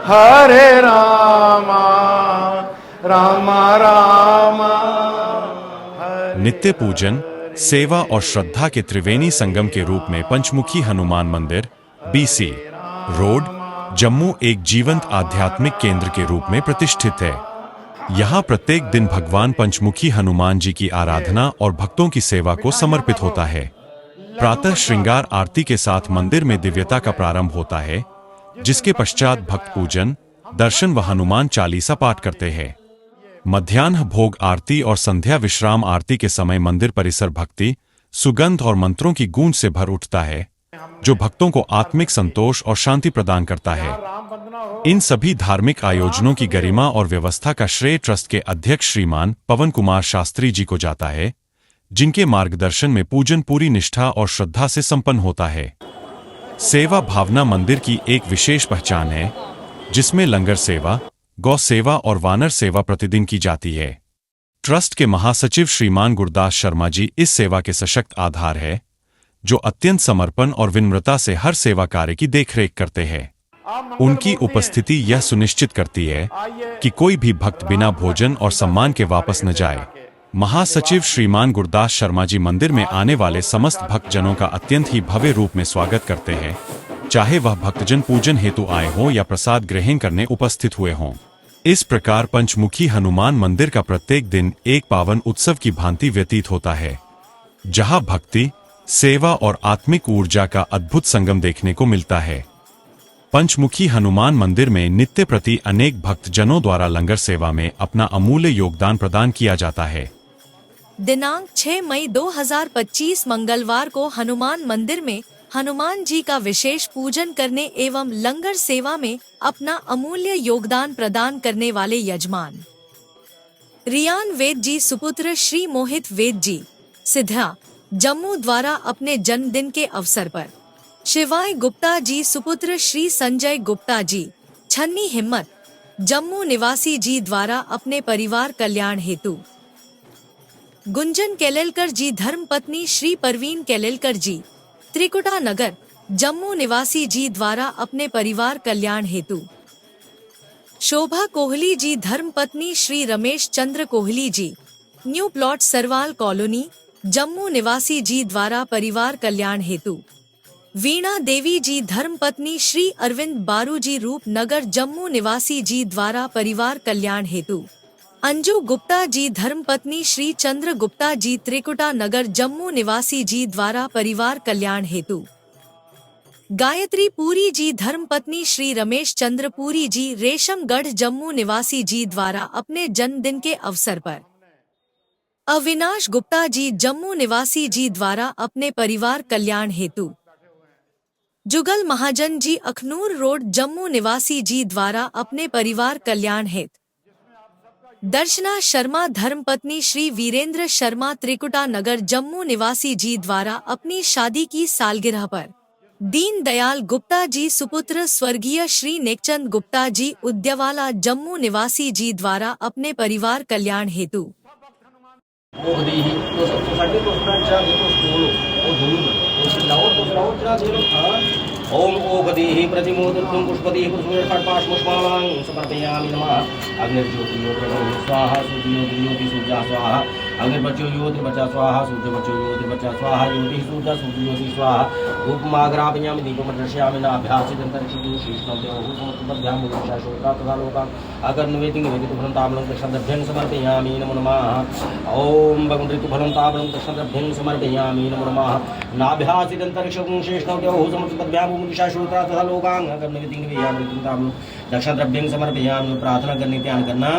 हरे रामा रामा रामा हरे। नित्य पूजन, सेवा और श्रद्धा के त्रिवेणी संगम के रूप में पंचमुखी हनुमान मंदिर BC रोड, जम्मू एक जीवंत आध्यात्मिक केंद्र के रूप में प्रतिष्ठित है। यहाँ प्रत्येक दिन भगवान पंचमुखी हनुमान जी की आराधना और भक्तों की सेवा को समर्पित होता है। प्रातः श्रृंगार आरती के साथ मंदिर में दिव्यता का प्रारंभ होता है, जिसके पश्चात भक्त पूजन, दर्शन व हनुमान चालीसा पाठ करते हैं। मध्याह्न भोग आरती और संध्या विश्राम आरती के समय मंदिर परिसर भक्ति, सुगंध और मंत्रों की गूंज से भर उठता है, जो भक्तों को आत्मिक संतोष और शांति प्रदान करता है। इन सभी धार्मिक आयोजनों की गरिमा और व्यवस्था का श्रेय ट्रस्ट के अध्यक्ष श्रीमान पवन कुमार शास्त्री जी को जाता है, जिनके मार्गदर्शन में पूजन पूरी निष्ठा और श्रद्धा से संपन्न होता है। सेवा भावना मंदिर की एक विशेष पहचान है, जिसमें लंगर सेवा, गौ सेवा और वानर सेवा प्रतिदिन की जाती है। ट्रस्ट के महासचिव श्रीमान गुरदास शर्मा जी इस सेवा के सशक्त आधार है, जो अत्यंत समर्पण और विनम्रता से हर सेवा कार्य की देखरेख करते हैं। उनकी उपस्थिति यह सुनिश्चित करती है कि कोई भी भक्त बिना भोजन और सम्मान के वापस न जाए। महासचिव श्रीमान गुरदास शर्मा जी मंदिर में आने वाले समस्त भक्तजनों का अत्यंत ही भव्य रूप में स्वागत करते हैं, चाहे वह भक्तजन पूजन हेतु आए हों या प्रसाद ग्रहण करने उपस्थित हुए हों। इस प्रकार पंचमुखी हनुमान मंदिर का प्रत्येक दिन एक पावन उत्सव की भांति व्यतीत होता है, जहां भक्ति, सेवा और आत्मिक ऊर्जा का अद्भुत संगम देखने को मिलता है। पंचमुखी हनुमान मंदिर में नित्य प्रति अनेक भक्तजनों द्वारा लंगर सेवा में अपना अमूल्य योगदान प्रदान किया जाता है। दिनांक 6 मई 2025 मंगलवार को हनुमान मंदिर में हनुमान जी का विशेष पूजन करने एवं लंगर सेवा में अपना अमूल्य योगदान प्रदान करने वाले यजमान रियान वेद जी सुपुत्र श्री मोहित वेद जी सिद्धा जम्मू द्वारा अपने जन्मदिन के अवसर पर शिवाय गुप्ता जी सुपुत्र श्री संजय गुप्ता जी छन्नी हिम्मत जम्मू निवासी जी द्वारा अपने परिवार कल्याण हेतु गुंजन केलेलकर जी धर्मपत्नी श्री परवीन केलेलकर जी त्रिकुटा नगर जम्मू निवासी जी द्वारा अपने परिवार कल्याण हेतु शोभा कोहली जी धर्मपत्नी Shri Ramesh Chandra Kohli ji new plot Sarwal colony Jammu निवासी जी द्वारा परिवार कल्याण हेतु वीणा देवी जी धर्मपत्नी श्री अरविंद बारू जी रूपनगर जम्मू निवासी जी द्वारा परिवार कल्याण हेतु अंजू गुप्ता जी धर्मपत्नी श्री चंद्र गुप्ता जी त्रिकुटा नगर जम्मू निवासी जी द्वारा परिवार कल्याण हेतु गायत्री पुरी जी धर्मपत्नी श्री रमेश चंद्र पुरी जी रेशमगढ़ जम्मू निवासी जी द्वारा अपने जन्मदिन के अवसर पर अविनाश गुप्ता जी जम्मू निवासी जी द्वारा अपने परिवार कल्याण हेतु जुगल महाजन जी अखनूर रोड जम्मू निवासी जी द्वारा अपने परिवार कल्याण हेतु दर्शना शर्मा धर्मपत्नी श्री वीरेंद्र शर्मा त्रिकुटा नगर जम्मू निवासी जी द्वारा अपनी शादी की सालगिरह पर दीन दयाल गुप्ता जी सुपुत्र स्वर्गीय श्री नेकचंद गुप्ता जी उद्यावाला जम्मू निवासी जी द्वारा अपने परिवार कल्याण हेतु ओम ओपदेहि प्रतिमोदत्वं पुष्पदेहि पुष्पपाशपुष्पाणां समर्पयामि नमः अग्निर्ज्योतिर्योतिर्भवति स्वाहा सूर्योतिर्योति सूर्या स्वाहा अग्निर्बच्चोयोतिर्बच्चा स्वाहा सूर्यबच्चोयोतिर्बच्चा स्वाहा योतिः सूर्या सूर्ययोति स्वाहा धूपमाग्रापयामि दीपमदर्शयामि नाभ्यासितन्तरिक्षं शीर्षं देवो समर्पयामि शाश्वता तथा लोकान् अकर्णवेति निवेदितफलं ताम्बलं दक्षाद्रभ्यं समर्पयामि नमो नमः ओम भगवन्तृतुफलं ताम्बलं दक्षाद्रभ्यं समर्पयामि नमो नमः नाभ्यासितन्तरिक्षं शीर्षं देवो समर्पयामि शाश्वता तथा लोकान् अकर्णवेति निवेदितफलं ताम्बलं दक्षाद्रभ्यं समर्पयामि प्रार्थना करने ध्यान करना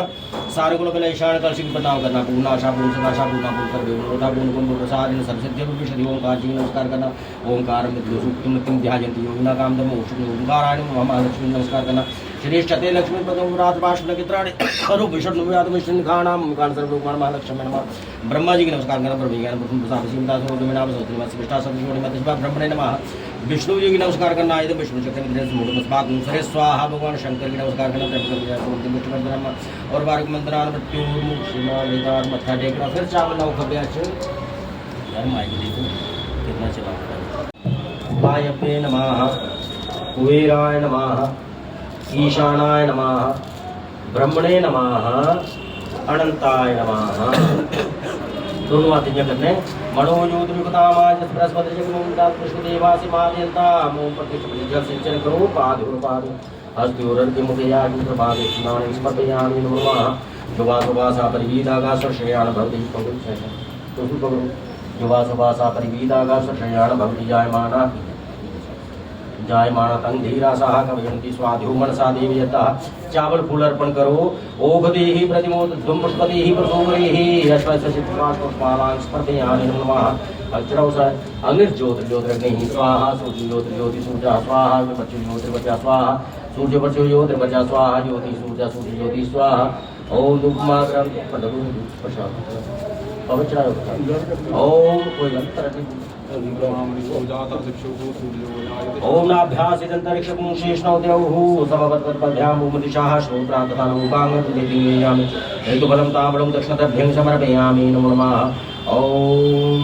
सारे कुल पहले ईशान कलश की प्रणाम करना पूर्णा आशा पूर्ण सदाशा पूर्णा पूर्ण कर देव लोटा पूर्ण कुंभ प्रसाद इन सर्वसिद्धि विशुद्धि ओंकार जी नमस्कार करना ओंकार मृत्यु सुक्ति मृत्यु ध्यायन्ति योगिना कामदम ओंकाराय नमः महालक्ष्मी नमस्कार करना श्री शते लक्ष्मी पदम रात भाष नगित्राणि स्वरूप विष्णु व्याद विष्णु खानाम कान सर्वलोकमान महालक्ष्मी नमः ब्रह्मा जी की नमस्कार करना ब्रह्म ज्ञान प्रथम प्रसाद सीमता सो नाम सोत्र मत विष्टा सत्योनि मत ब्रह्मणे नमः विष्णु जी की नमस्कार करना आयुध विष्णु चक्र सरे स्वाहा भगवान शंकर की नमस्कार करना और बारक मंत्रान मृत्यु मुक्षिमार मत्था टेकना फिर चावल नौ खब्या यार माइक देखो कितना चला वायपे नमः कुबेराय नमः ईशानाय नमः, ब्रह्मणे नमः, अनंताय नमः। दोनों हाथ यज्ञ करने। मनोयोद्रियुक्तामाज बृहस्पति जगमुंडात कृष्णदेवासि मादयन्ता ओम प्रतिष्ठित जल सिंचन करो पाद हस्त्योरर्घ्य मुखयाग्नि पादे स्नानं समर्पयामि नमः। युवासुवासा परिवीदागाश्रयाण भवति पवित्र युवासुवासा परिवीदागाश्रयाण भवति जायमाना तंग धीरासाः कवयन्ति स्वाध्यो मनसा देवी यतः। चावल फूल अर्पण करो। ओघदेहि प्रतिमोदध्वं पुष्पदेहि प्रसोमरेहि अश्वत्थसिद्धपुष्पालां स्पर्धयामि नमः। अक्षरौ स अग्निर्ज्योतिर्ज्योतिरग्निः स्वाहा सूर्यज्योतिर्ज्योति सूर्यः स्वाहा विपच्युर्ज्योतिर्वचा स्वाहा सूर्यपच्युर्ज्योतिर्वचा स्वाहा ज्योति सूर्य सूर्यज्योति स्वाहा। ओम दुग्माग्रम पदगु प्रसाद पवित्र ओम कोई अंतर ओम नाभ्यासिदंतरिक्षं शेषणौ देवः समवर्तपद्भ्यां भूमदिशाः श्रोत्रान्ततानुपाङ्गं हेतुफलं ताम्बलं दक्षिणतभ्यं समर्पयामि नमः। ओम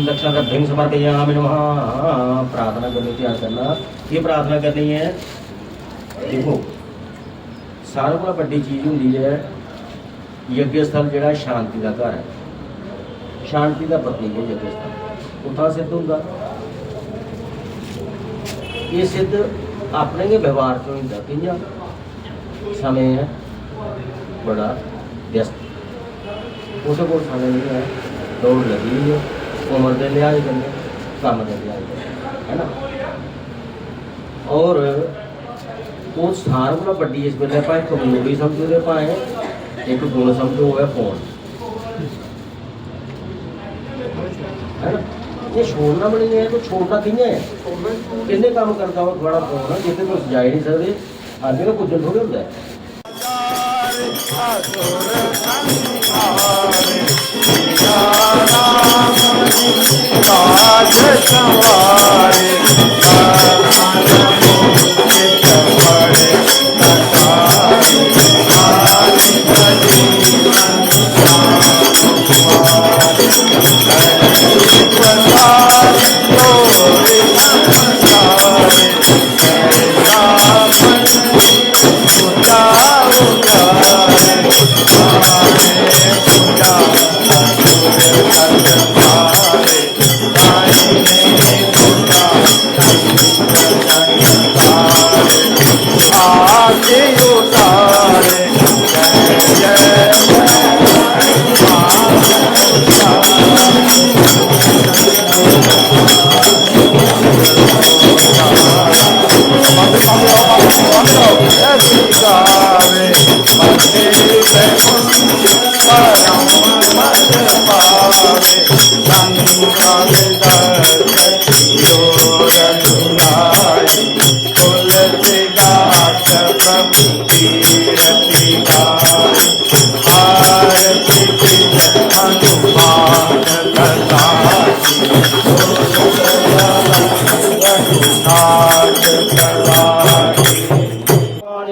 दक्षिणतभ्यं समर्पयामि नमः। प्रार्थना करनी तैयार करना। ये प्रार्थना करनी है। देखो सारे को बड़ी चीज़ होंगी है यज्ञ स्थल जोड़ा शांति का घर है। शांति का प्रतीक है यज्ञ स्थल। उठा सिद्ध होगा ये सिद्ध अपने के व्यवहार चो होंगे कि समय है बड़ा व्यस्त उसे कोई समय नहीं है। दौड़ लगी हुई है उम्र के लिहाज करने काम के लिहाज है ना। और वो स्थान को बड़ी इस वेले भाई कमजोरी समझो भाए एक गुण समझो है फोन है ना। ये छोड़ना बनी है तो छोड़ना किने है किन्ने काम करता हो बड़ा फोन है जितने तो जा ही नहीं सकते आगे का कुछ थोड़े होता है।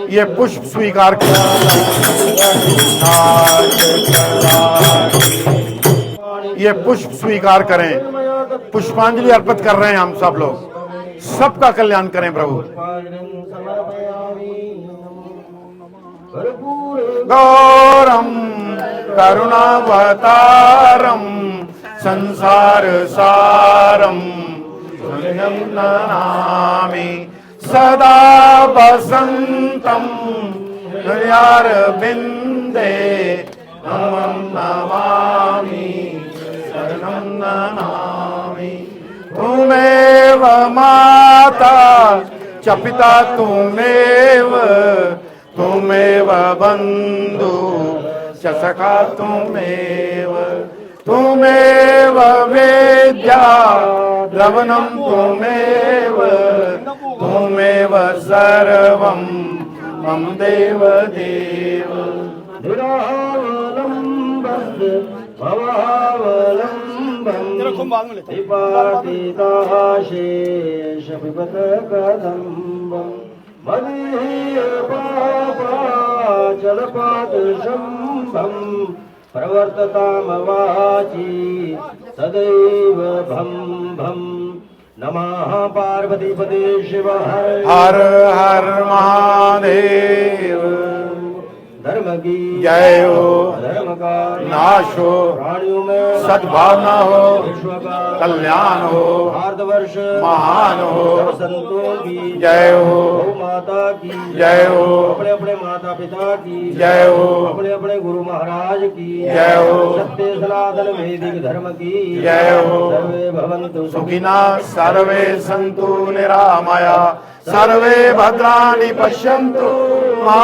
ये पुष्प स्वीकार ये पुष्प स्वीकार करें। पुष्पांजलि अर्पित कर रहे हैं हम सब लोग। सबका कल्याण करें प्रभु। गौरम करुणावतारम संसार सारम नमामि सदा वसंतम हृदयारविंदे अहं नमामि शरणं नमामि। त्वमेव माता च पिता त्वमेव त्वमेव बन्धु च सखा त्वमेव त्वमेव वेद्या द्रवणं त्वमेव त्वमेव सर्वं मम देव देव। विपादिताशेषपिबतकदम्बं मदीयपापाचलपादशम्भं प्रवर्ततामवाचि सदैव भं भं नमः पार्वतीपते शिव हर हर महादेव। धर्म की जय हो, धर्म का नाश हो, प्राणियों में सद्भावना हो, विश्व का कल्याण हो, भारतवर्ष महान हो। सब संतों की जय हो, गौ माता की जय हो, अपने अपने माता पिता की जय हो, अपने अपने गुरु महाराज की जय हो, सत्य सनातन वैदिक धर्म की जय हो। सर्वे भवन्तु सुखिना सर्वे सन्तु निरामया सर्वे भद्राणि पश्यन्तु मा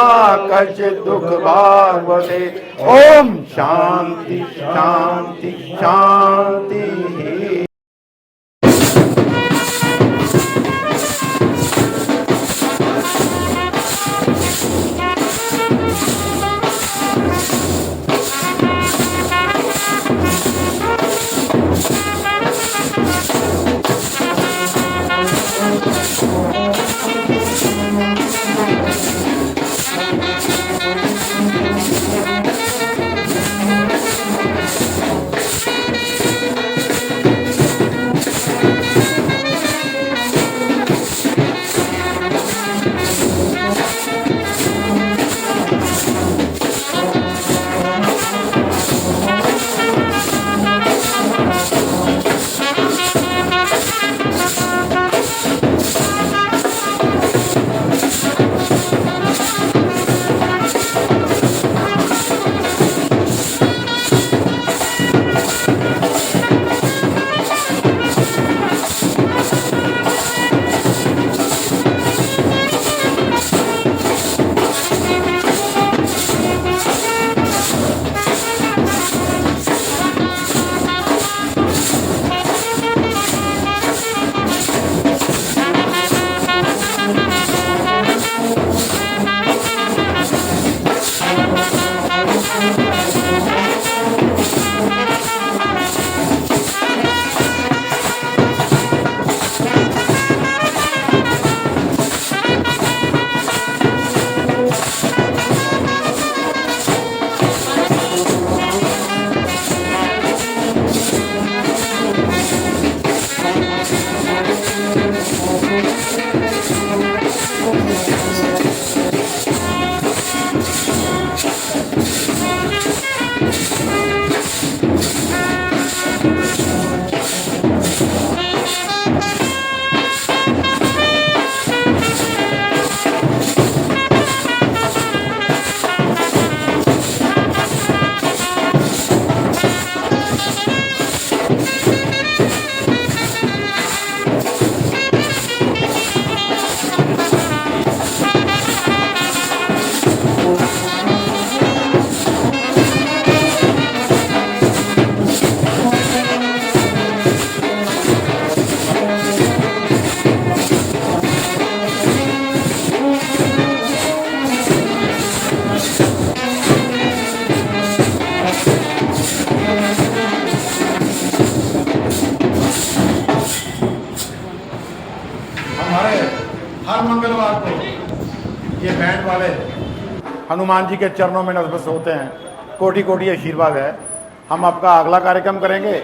कश्चित् दुःखभाग् भवेत्। ओम शांति शांति शांति। हमारे हर मंगलवार को ये बैंड वाले हनुमान जी के चरणों में नतमस्तक होते हैं। कोटि कोटि आशीर्वाद है। हम आपका अगला कार्यक्रम करेंगे।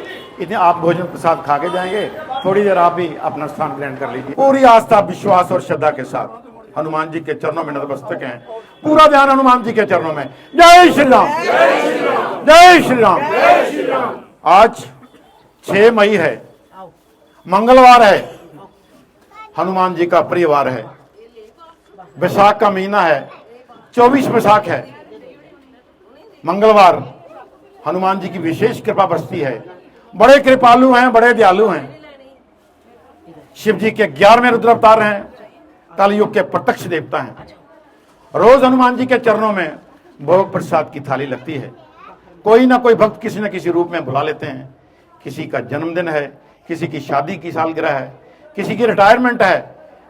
इतने आप भोजन प्रसाद खा के जाएंगे। थोड़ी देर आप भी अपना स्थान ग्रहण कर लीजिए। पूरी आस्था विश्वास और श्रद्धा के साथ हनुमान जी के चरणों में नतमस्तक हैं। पूरा ध्यान हनुमान जी के चरणों में। जय श्री राम, जय श्री राम। आज 6 मई है, मंगलवार है, हनुमान जी का प्रिय वार है। बैसाख का महीना है, 24 बैसाख है। मंगलवार हनुमान जी की विशेष कृपा बरसती है। बड़े कृपालु हैं, बड़े दयालु हैं। शिव जी के 11वें रुद्र अवतार हैं। कलयुग के प्रत्यक्ष देवता हैं। रोज हनुमान जी के चरणों में भोग प्रसाद की थाली लगती है। कोई ना कोई भक्त किसी न किसी रूप में बुला लेते हैं। किसी का जन्मदिन है, किसी की शादी की सालगिरह है, किसी की रिटायरमेंट है,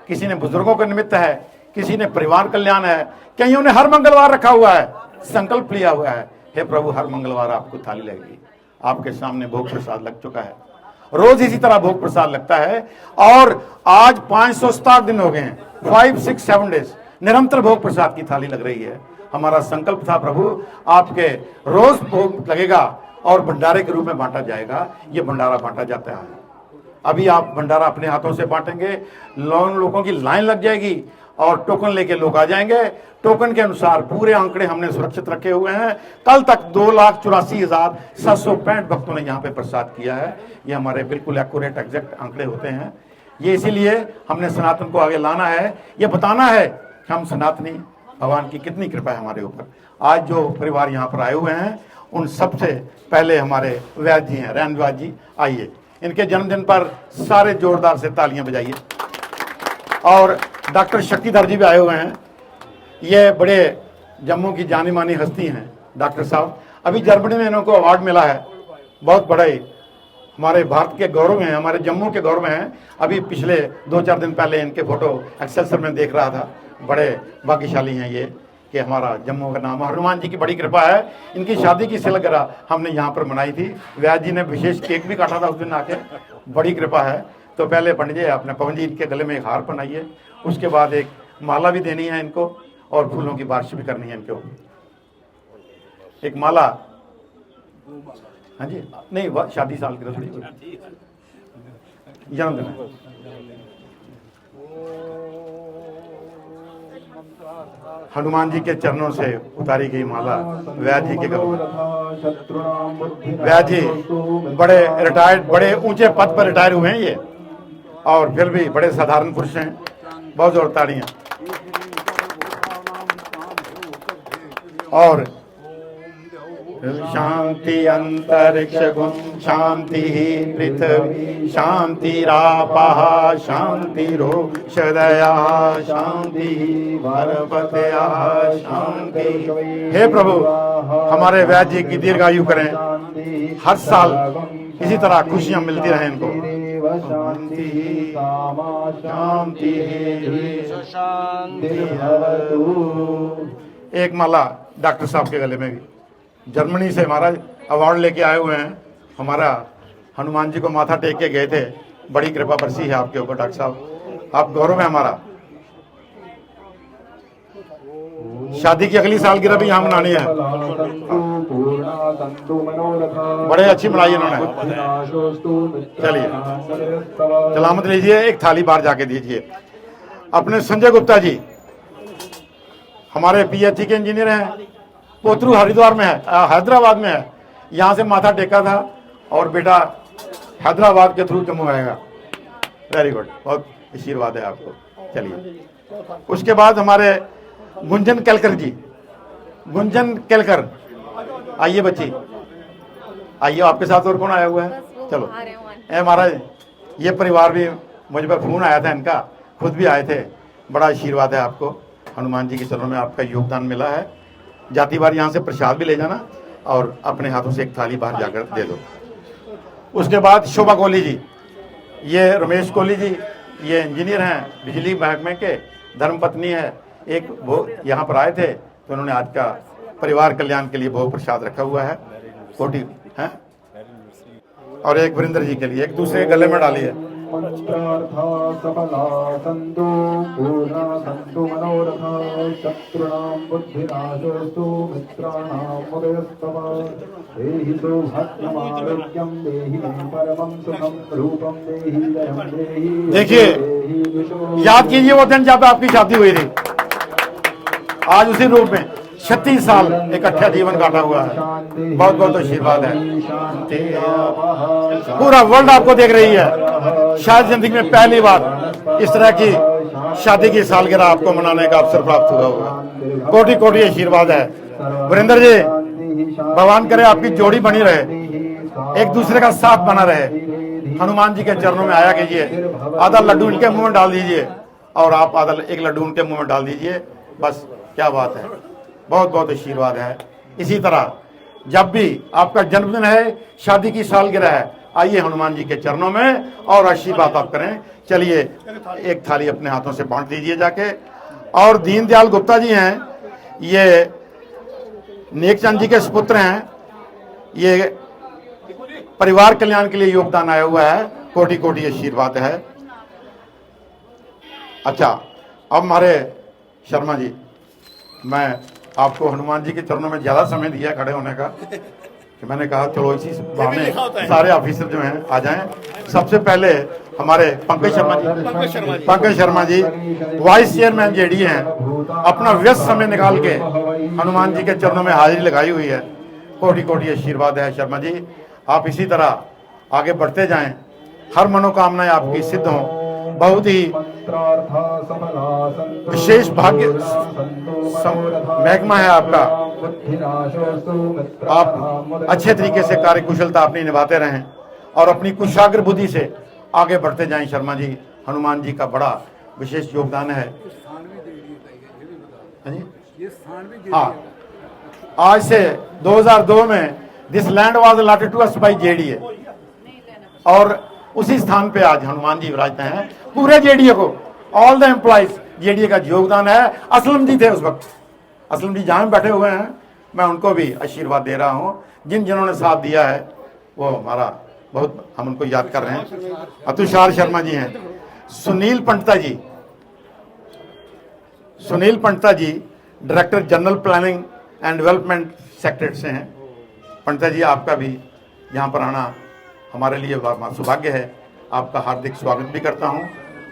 किसी ने बुजुर्गों का निमित्त है, किसी ने परिवार कल्याण है, कईयों ने हर मंगलवार रखा हुआ है, संकल्प लिया हुआ है, हे प्रभु हर मंगलवार आपको थाली लगेगी। आपके सामने भोग प्रसाद लग चुका है। रोज इसी तरह भोग प्रसाद लगता है और आज 567 दिन हो गए हैं, 5, 6, 7 डेज निरंतर भोग प्रसाद की थाली लग रही है। हमारा संकल्प था प्रभु आपके रोज भोग लगेगा और भंडारे के रूप में बांटा जाएगा। ये भंडारा बांटा जाता है। अभी आप भंडारा अपने हाथों से बांटेंगे, लोगों की लाइन लग जाएगी और टोकन लेके लोग आ जाएंगे। टोकन के अनुसार पूरे आंकड़े हमने सुरक्षित रखे हुए हैं। कल तक 2,84,765 भक्तों ने यहाँ पे प्रसाद किया है। ये हमारे बिल्कुल एक्यूरेट एग्जैक्ट आंकड़े होते हैं। ये इसीलिए हमने सनातन को आगे लाना है, ये बताना है कि हम सनातनी, भगवान की कितनी कृपा है हमारे ऊपर। आज जो परिवार यहाँ पर आए हुए हैं उन सबसे पहले हमारे वैद्य जी हैं, रैनवाज जी, आइए इनके जन्मदिन पर सारे जोरदार से तालियां बजाइए। और डॉक्टर शक्तिधर जी भी आए हुए हैं, ये बड़े जम्मू की जानी मानी हस्ती हैं डॉक्टर साहब। अभी जर्मनी में इनको अवार्ड मिला है, बहुत बड़े हमारे भारत के गौरव हैं, हमारे जम्मू के गौरव हैं। अभी पिछले 2-4 दिन पहले इनके फोटो एक्सेलसर में देख रहा था। बड़े भाग्यशाली हैं ये कि हमारा जम्मू का नाम, हनुमान जी की बड़ी कृपा है। इनकी शादी की सालगिरह हमने यहाँ पर मनाई थी, व्यास जी ने विशेष केक भी काटा था उस दिन आके, बड़ी कृपा है। तो पहले पंडित जी अपने पवन जी के गले में एक हार पहनाइए, उसके बाद एक माला भी देनी है इनको और फूलों की बारिश भी करनी है इनको। एक माला, हाँ जी, नहीं शादी साल की जन्मदिन है। हनुमान जी के चरणों से उतारी गई माला वैद्य जी के गले में। वैद्य जी बड़े रिटायर्ड, बड़े ऊंचे पद पर रिटायर हुए हैं ये, और फिर भी बड़े साधारण पुरुष हैं। बहुत जोर ताड़ियां। और शांति अंतरिक्ष गुण शांति पृथ्वी शांतिरापः शांतिरोषधया शांति भरपतया शांति। हे प्रभु, हमारे वैद्य जी की दीर्घायु करें, हर साल इसी तरह खुशियां मिलती रहें इनको। शांति शांति शांति। एक माला डॉक्टर साहब के गले में भी, जर्मनी से महाराज अवार्ड लेके आए हुए हैं। हमारा हनुमान जी को माथा टेक के गए थे, बड़ी कृपा बरसी है आपके ऊपर डॉक्टर साहब, आप गौरव है हमारा। शादी की अगली सालगिरह भी यहाँ मनानी है, बड़े अच्छी मनाई इन्होंने। चलिए सलामत लीजिए, एक थाली बाहर जाके दीजिए। अपने संजय गुप्ता जी हमारे पीएचई के इंजीनियर हैं, पोतरू हरिद्वार में है, हैदराबाद में है, यहाँ से माथा टेका था और बेटा हैदराबाद के थ्रू जम्मू आएगा। वेरी गुड, बहुत आशीर्वाद है आपको। चलिए उसके बाद हमारे गुंजन केलकर जी, गुंजन केलकर आइए बच्ची, आइए। आपके साथ और कौन आया हुआ है? चलो ए महाराज, ये परिवार भी मुझ पर फोन आया था इनका, खुद भी आए थे। बड़ा आशीर्वाद है आपको, हनुमान जी के चरणों में आपका योगदान मिला है। जाती बार यहाँ से प्रसाद भी ले जाना और अपने हाथों से एक थाली बाहर जाकर दे दो। उसके बाद शोभा कोहली जी, ये रमेश कोहली जी, ये इंजीनियर हैं, बिजली महकमे के, धर्मपत्नी है। एक वो यहाँ पर आए थे तो उन्होंने आज का परिवार कल्याण के लिए भोग प्रसाद रखा हुआ है, कोटी है। और एक वरिंदर जी के लिए, एक दूसरे गले में डाली है। देखिए, याद कीजिए वो दिन जब आपकी शादी हुई थी, आज उसी रूप में 36 साल इकट्ठा जीवन काटा हुआ है। बहुत बहुत आशीर्वाद है। पूरा वर्ल्ड आपको देख रही है। शायद जिंदगी में पहली बार इस तरह की शादी की सालगिरह आपको मनाने का अवसर प्राप्त हुआ होगा। कोटि कोटि आशीर्वाद है। वीरेंद्र जी, भगवान करे आपकी जोड़ी बनी रहे, एक दूसरे का साथ बना रहे। हनुमान जी के चरणों में आया कीजिए, आधा लड्डू इनके मुंह में डाल दीजिए और आप आधा एक लड्डू उनके मुंह में डाल दीजिए। बस क्या बात है, बहुत बहुत आशीर्वाद है। इसी तरह जब भी आपका जन्मदिन है, शादी की सालगिरह है, आइए हनुमान जी के चरणों में और आशीर्वाद आप करें। चलिए एक थाली अपने हाथों से बांट दीजिए जाके। और दीनदयाल गुप्ता जी हैं, ये नेकचंद जी के सुपुत्र हैं, ये परिवार कल्याण के लिए योगदान आया हुआ है। कोटि कोटि आशीर्वाद है। अच्छा, अब हमारे शर्मा जी, मैं आपको हनुमान जी के चरणों में ज्यादा समय दिया खड़े होने का, कि मैंने कहा चलो इसी बहाने सारे ऑफिसर जो हैं आ जाएं। सबसे पहले हमारे Pankaj Sharma ji vice chairman JDA हैं, अपना व्यस्त समय निकाल के हनुमान जी के चरणों में हाजिरी लगाई हुई है। कोटि कोटि आशीर्वाद है शर्मा जी, आप इसी तरह आगे बढ़ते जाएं, हर मनोकामनाएं आपकी सिद्ध हों। बहुत ही विशेष भाग्य महकमा है आपका, आप अच्छे तरीके से कार्यकुशलता अपनी निभाते रहें और अपनी कुशाग्र बुद्धि से आगे बढ़ते जाएं। शर्मा जी, हनुमान जी का बड़ा विशेष योगदान है। हाँ, आज से 2002 में this land was allotted to us by JDA और उसी स्थान पे आज हनुमान जी विराजते हैं। पूरे जेडीए को, ऑल द एम्प्लॉइज जेडीए का योगदान है। असलम जी थे उस वक्त, असलम जी जहां बैठे हुए हैं, मैं उनको भी आशीर्वाद दे रहा हूं। जिन्होंने साथ दिया है वो हमारा बहुत, हम उनको याद कर रहे हैं। अतुषार शर्मा जी हैं, Sunil Pandita ji director general planning and development secretary से हैं। पंडिता जी, आपका भी यहाँ पर आना हमारे लिए सौभाग्य है। आपका हार्दिक स्वागत भी करता हूँ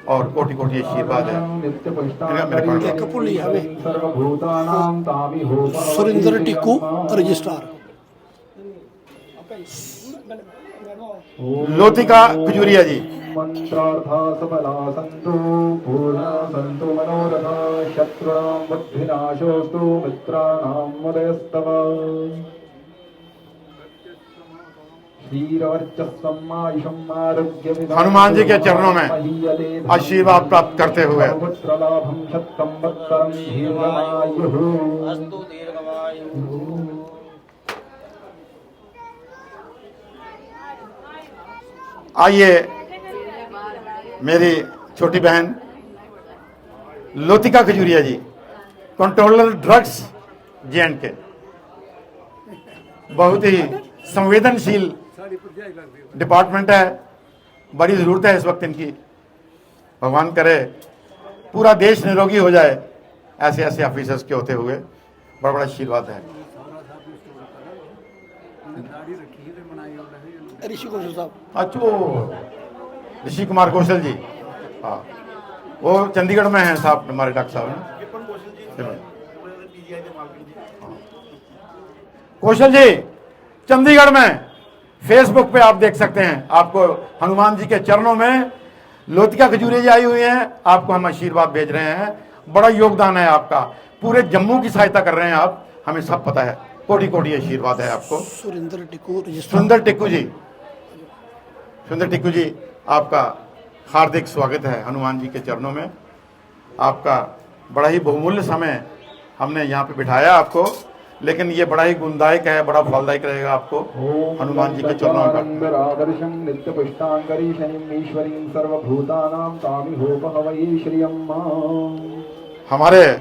और कोटि कोटि आशीर्वाद है। सुरेंद्र टिक्कू रजिस्ट्रार, लोतिका खजूरिया जी, मंत्रार्था सबला सन्तु पूर्णा सन्तु मनोरथा शत्रुणां बुद्धिनाशोऽस्तु मित्राणां मुदयस्तव हनुमान जी के चरणों में आशीर्वाद प्राप्त करते हुए आइए मेरी छोटी बहन लोतिका खजूरिया जी, कंट्रोलर ड्रग्स J&K, बहुत ही संवेदनशील डिपार्टमेंट है, बड़ी जरूरत है इस वक्त इनकी। भगवान करे पूरा देश निरोगी हो जाए ऐसे ऐसे ऑफिसर्स के होते हुए, बड़ा बड़ा आशीर्वाद है। ऋषि कौशल साहब, अच्छा ऋषि कुमार कौशल जी, हाँ वो चंडीगढ़ में हैं साहब, हमारे डॉक्टर साहब हैं। कौशल जी चंडीगढ़ में, फेसबुक पे आप देख सकते हैं, आपको हनुमान जी के चरणों में लोतिका खजूरिया जी आई हुई हैं, आपको हम आशीर्वाद भेज रहे हैं। बड़ा योगदान है आपका, पूरे जम्मू की सहायता कर रहे हैं आप, हमें सब पता है। कोटि कोटि आशीर्वाद है आपको। सुरेंद्र टिक्कू सुंदर टिक्कू जी, आपका हार्दिक स्वागत है हनुमान जी के चरणों में। आपका बड़ा ही बहुमूल्य समय हमने यहाँ पे बिठाया आपको, लेकिन ये बड़ा ही गुणदायक है, बड़ा फलदायक रहेगा आपको हनुमान जी के चरणों में। आदर्शं नित्य पुष्टांगरी शनिम ईश्वरीं सर्वभूतानां तामिहोपहवै श्रियम्। हमारे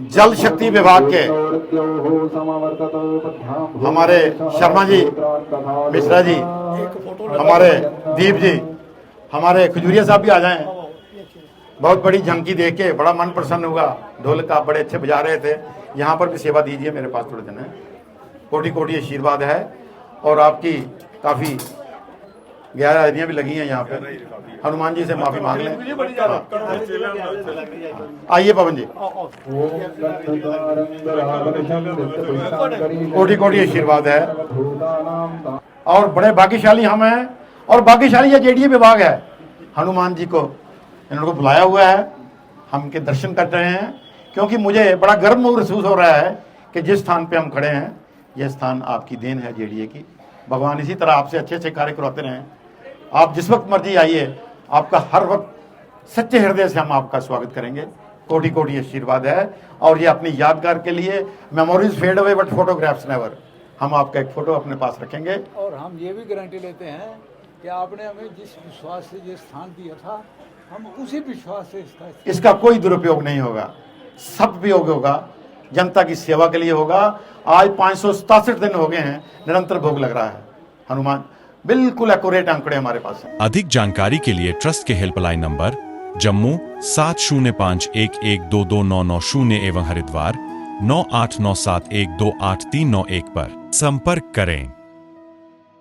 जल शक्ति विभाग के हमारे शर्मा जी, मिश्रा जी, हमारे दीप जी, हमारे खजूरिया साहब भी आ जाएं। बहुत बड़ी झांकी देख के बड़ा मन प्रसन्न हुआ। ढोलक आप बड़े अच्छे बजा रहे थे, यहाँ पर भी सेवा दीजिए, मेरे पास थोड़े दिन है। कोटि कोटि आशीर्वाद है और आपकी काफ़ी गैरहाजिरियाँ भी लगी हैं यहाँ पे। हनुमान जी से माफ़ी मांग लें। आइए पवन जी, कोटि कोटि आशीर्वाद है और बड़े भाग्यशाली हम हैं और भाग्यशाली ये जेडीए विभाग है। हनुमान जी को इन्होंने बुलाया हुआ है, हम इनके दर्शन कर रहे हैं, क्योंकि मुझे बड़ा गर्व महसूस हो रहा है कि जिस स्थान पे हम खड़े हैं, यह स्थान आपकी देन है जेडीए की। भगवान इसी तरह आपसे अच्छे अच्छे कार्य करवाते रहें। आप जिस वक्त मर्जी आइए, आपका हर वक्त सच्चे हृदय से हम आपका स्वागत करेंगे। कोटि कोटि आशीर्वाद है और ये अपनी यादगार के लिए, memories fade away but photographs never, हम आपका एक फोटो अपने पास रखेंगे। और हम ये भी गारंटी लेते हैं कि आपने हमें जिस विश्वास से जिस स्थान दिया था, हम उसी विश्वास से इसका कोई दुरुपयोग नहीं होगा, सदुपयोग होगा, जनता की सेवा के लिए होगा। आज 567 दिन हो गए हैं, निरंतर भोग लग रहा है। हनुमान बिल्कुल एक्यूरेट आंकड़े हमारे पास हैं। अधिक जानकारी के लिए ट्रस्ट के हेल्पलाइन नंबर जम्मू 705111229990 एवं हरिद्वार 9897128391 पर संपर्क करें।